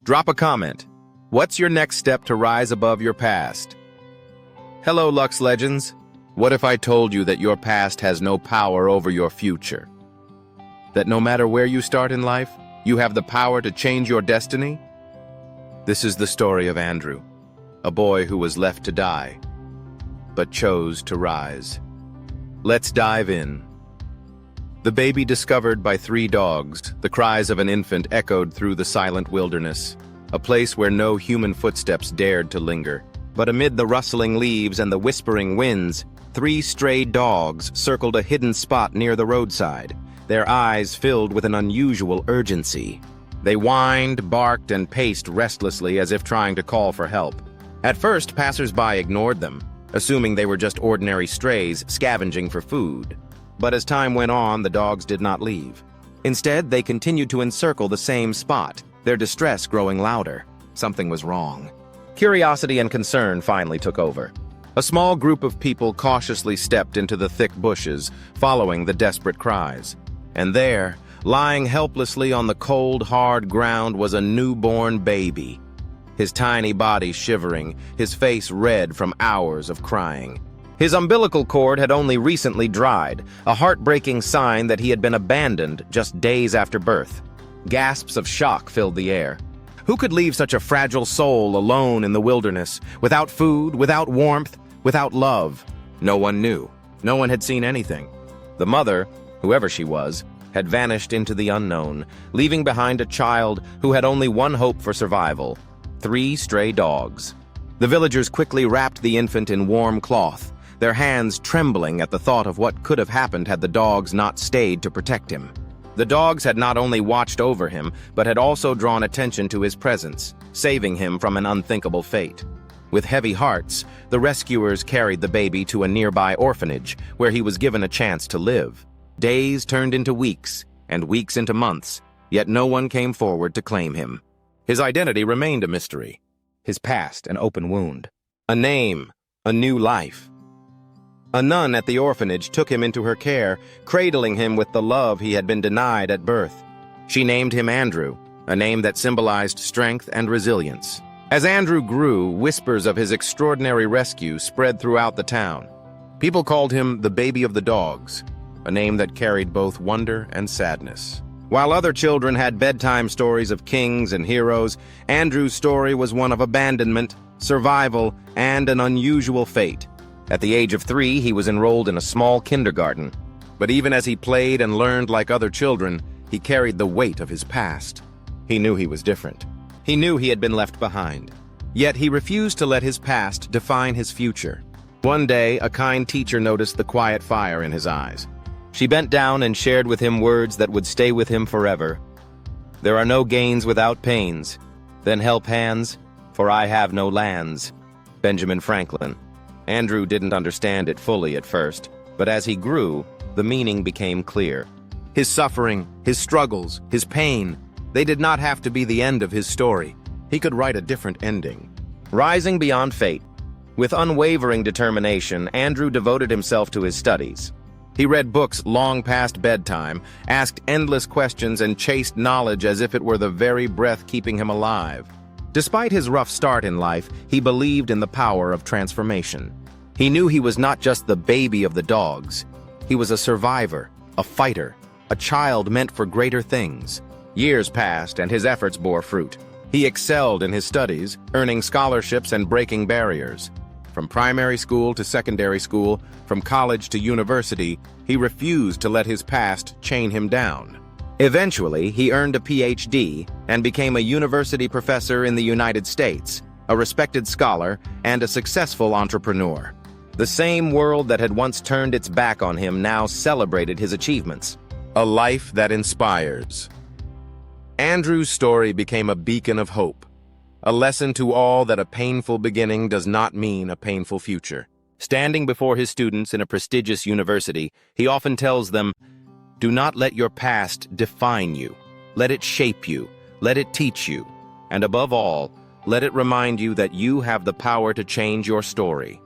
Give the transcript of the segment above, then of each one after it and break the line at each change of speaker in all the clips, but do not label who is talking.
Drop a comment. What's your next step to rise above your past? Hello, Lux Legends. What if I told you that your past has no power over your future? That no matter where you start in life, you have the power to change your destiny? This is the story of Andrew, a boy who was left to die, but chose to rise. Let's dive in. The baby discovered by 3 dogs, the cries of an infant echoed through the silent wilderness, a place where no human footsteps dared to linger. But amid the rustling leaves and the whispering winds, 3 stray dogs circled a hidden spot near the roadside, their eyes filled with an unusual urgency. They whined, barked, and paced restlessly as if trying to call for help. At first, passers-by ignored them, assuming they were just ordinary strays scavenging for food. But as time went on, the dogs did not leave. Instead, they continued to encircle the same spot, their distress growing louder. Something was wrong. Curiosity and concern finally took over. A small group of people cautiously stepped into the thick bushes, following the desperate cries. And there, lying helplessly on the cold, hard ground, was a newborn baby. His tiny body shivering, his face red from hours of crying. His umbilical cord had only recently dried, a heartbreaking sign that he had been abandoned just days after birth. Gasps of shock filled the air. Who could leave such a fragile soul alone in the wilderness, without food, without warmth, without love? No one knew. No one had seen anything. The mother, whoever she was, had vanished into the unknown, leaving behind a child who had only one hope for survival: 3 stray dogs. The villagers quickly wrapped the infant in warm cloth, their hands trembling at the thought of what could have happened had the dogs not stayed to protect him. The dogs had not only watched over him, but had also drawn attention to his presence, saving him from an unthinkable fate. With heavy hearts, the rescuers carried the baby to a nearby orphanage, where he was given a chance to live. Days turned into weeks, and weeks into months, yet no one came forward to claim him. His identity remained a mystery. His past an open wound. A name, a new life. A nun at the orphanage took him into her care, cradling him with the love he had been denied at birth. She named him Andrew, a name that symbolized strength and resilience. As Andrew grew, whispers of his extraordinary rescue spread throughout the town. People called him the baby of the dogs, a name that carried both wonder and sadness. While other children had bedtime stories of kings and heroes, Andrew's story was one of abandonment, survival, and an unusual fate. At the age of 3, he was enrolled in a small kindergarten. But even as he played and learned like other children, he carried the weight of his past. He knew he was different. He knew he had been left behind. Yet he refused to let his past define his future. One day, a kind teacher noticed the quiet fire in his eyes. She bent down and shared with him words that would stay with him forever. "There are no gains without pains. Then help hands, for I have no lands." Benjamin Franklin. Andrew didn't understand it fully at first, but as he grew, the meaning became clear. His suffering, his struggles, his pain, they did not have to be the end of his story. He could write a different ending. Rising beyond fate. With unwavering determination, Andrew devoted himself to his studies. He read books long past bedtime, asked endless questions, and chased knowledge as if it were the very breath keeping him alive. Despite his rough start in life, he believed in the power of transformation. He knew he was not just the baby of the dogs. He was a survivor, a fighter, a child meant for greater things. Years passed, and his efforts bore fruit. He excelled in his studies, earning scholarships and breaking barriers. From primary school to secondary school, from college to university, he refused to let his past chain him down. Eventually, he earned a PhD and became a university professor in the United States, a respected scholar, and a successful entrepreneur. The same world that had once turned its back on him now celebrated his achievements. A life that inspires. Andrew's story became a beacon of hope, a lesson to all that a painful beginning does not mean a painful future. Standing before his students in a prestigious university, he often tells them, "Do not let your past define you. Let it shape you. Let it teach you. And above all, let it remind you that you have the power to change your story."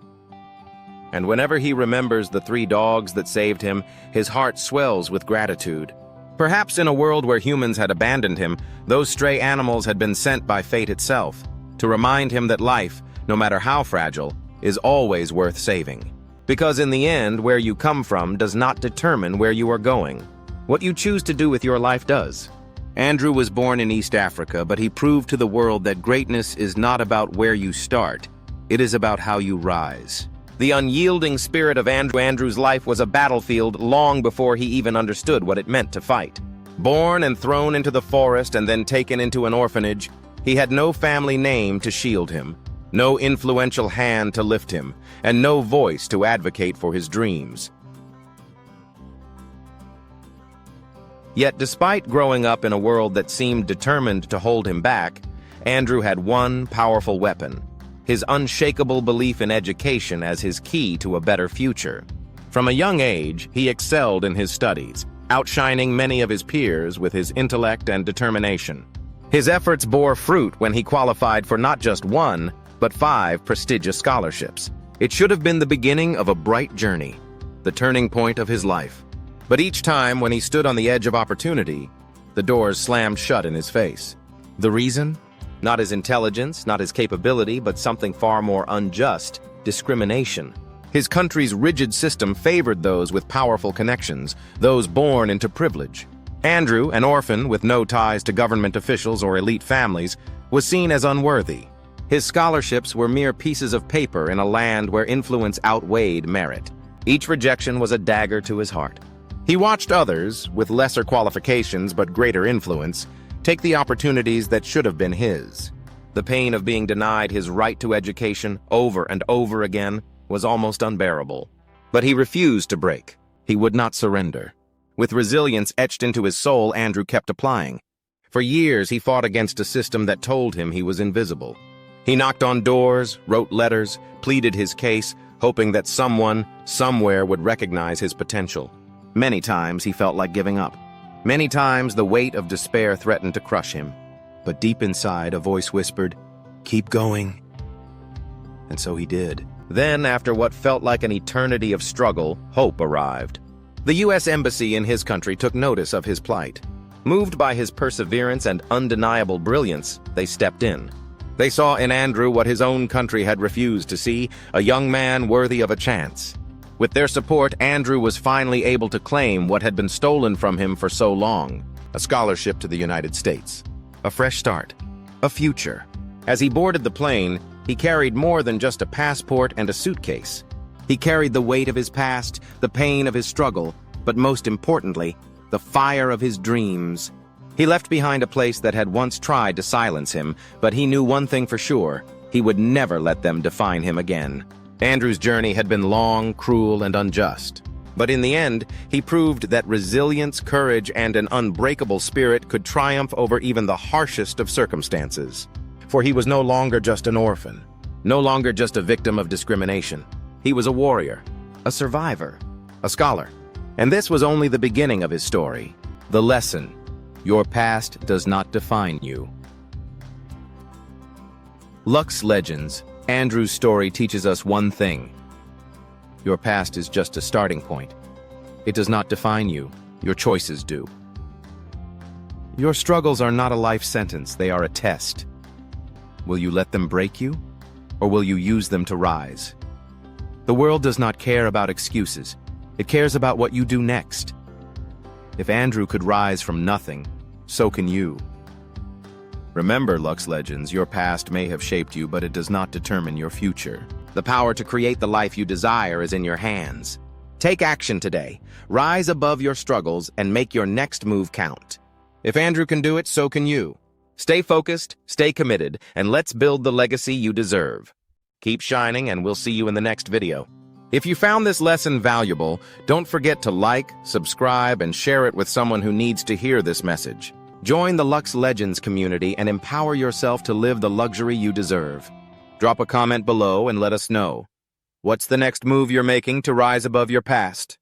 And whenever he remembers the 3 dogs that saved him, his heart swells with gratitude. Perhaps in a world where humans had abandoned him, those stray animals had been sent by fate itself to remind him that life, no matter how fragile, is always worth saving. Because in the end, where you come from does not determine where you are going. What you choose to do with your life does. Andrew was born in East Africa, but he proved to the world that greatness is not about where you start. It is about how you rise. The unyielding spirit of Andrew's life was a battlefield long before he even understood what it meant to fight. Born and thrown into the forest and then taken into an orphanage, he had no family name to shield him, no influential hand to lift him, and no voice to advocate for his dreams. Yet despite growing up in a world that seemed determined to hold him back, Andrew had one powerful weapon: his unshakable belief in education as his key to a better future. From a young age, he excelled in his studies, outshining many of his peers with his intellect and determination. His efforts bore fruit when he qualified for not just one, but 5 prestigious scholarships. It should have been the beginning of a bright journey, the turning point of his life. But each time when he stood on the edge of opportunity, the doors slammed shut in his face. The reason? Not his intelligence, not his capability, but something far more unjust: discrimination. His country's rigid system favored those with powerful connections, those born into privilege. Andrew, an orphan with no ties to government officials or elite families, was seen as unworthy. His scholarships were mere pieces of paper in a land where influence outweighed merit. Each rejection was a dagger to his heart. He watched others, with lesser qualifications but greater influence, take the opportunities that should have been his. The pain of being denied his right to education over and over again was almost unbearable. But he refused to break. He would not surrender. With resilience etched into his soul, Andrew kept applying. For years, he fought against a system that told him he was invisible. He knocked on doors, wrote letters, pleaded his case, hoping that someone, somewhere would recognize his potential. Many times he felt like giving up. Many times the weight of despair threatened to crush him. But deep inside, a voice whispered, "Keep going." And so he did. Then, after what felt like an eternity of struggle, hope arrived. The U.S. Embassy in his country took notice of his plight. Moved by his perseverance and undeniable brilliance, they stepped in. They saw in Andrew what his own country had refused to see: a young man worthy of a chance. With their support, Andrew was finally able to claim what had been stolen from him for so long: a scholarship to the United States, a fresh start, a future. As he boarded the plane, he carried more than just a passport and a suitcase. He carried the weight of his past, the pain of his struggle, but most importantly, the fire of his dreams. He left behind a place that had once tried to silence him, but he knew one thing for sure: he would never let them define him again. Andrew's journey had been long, cruel, and unjust. But in the end, he proved that resilience, courage, and an unbreakable spirit could triumph over even the harshest of circumstances. For he was no longer just an orphan, no longer just a victim of discrimination. He was a warrior, a survivor, a scholar. And this was only the beginning of his story. The lesson: your past does not define you. Lux Legends. Andrew's story teaches us one thing: your past is just a starting point. It does not define you. Your choices do. Your struggles are not a life sentence, they are a test. Will you let them break you, or will you use them to rise? The world does not care about excuses. It cares about what you do next. If Andrew could rise from nothing, so can you. Remember, Lux Legends, your past may have shaped you, but it does not determine your future. The power to create the life you desire is in your hands. Take action today. Rise above your struggles and make your next move count. If Andrew can do it, so can you. Stay focused, stay committed, and let's build the legacy you deserve. Keep shining, and we'll see you in the next video. If you found this lesson valuable, don't forget to like, subscribe, and share it with someone who needs to hear this message. Join the Lux Legends community and empower yourself to live the luxury you deserve. Drop a comment below and let us know. What's the next move you're making to rise above your past?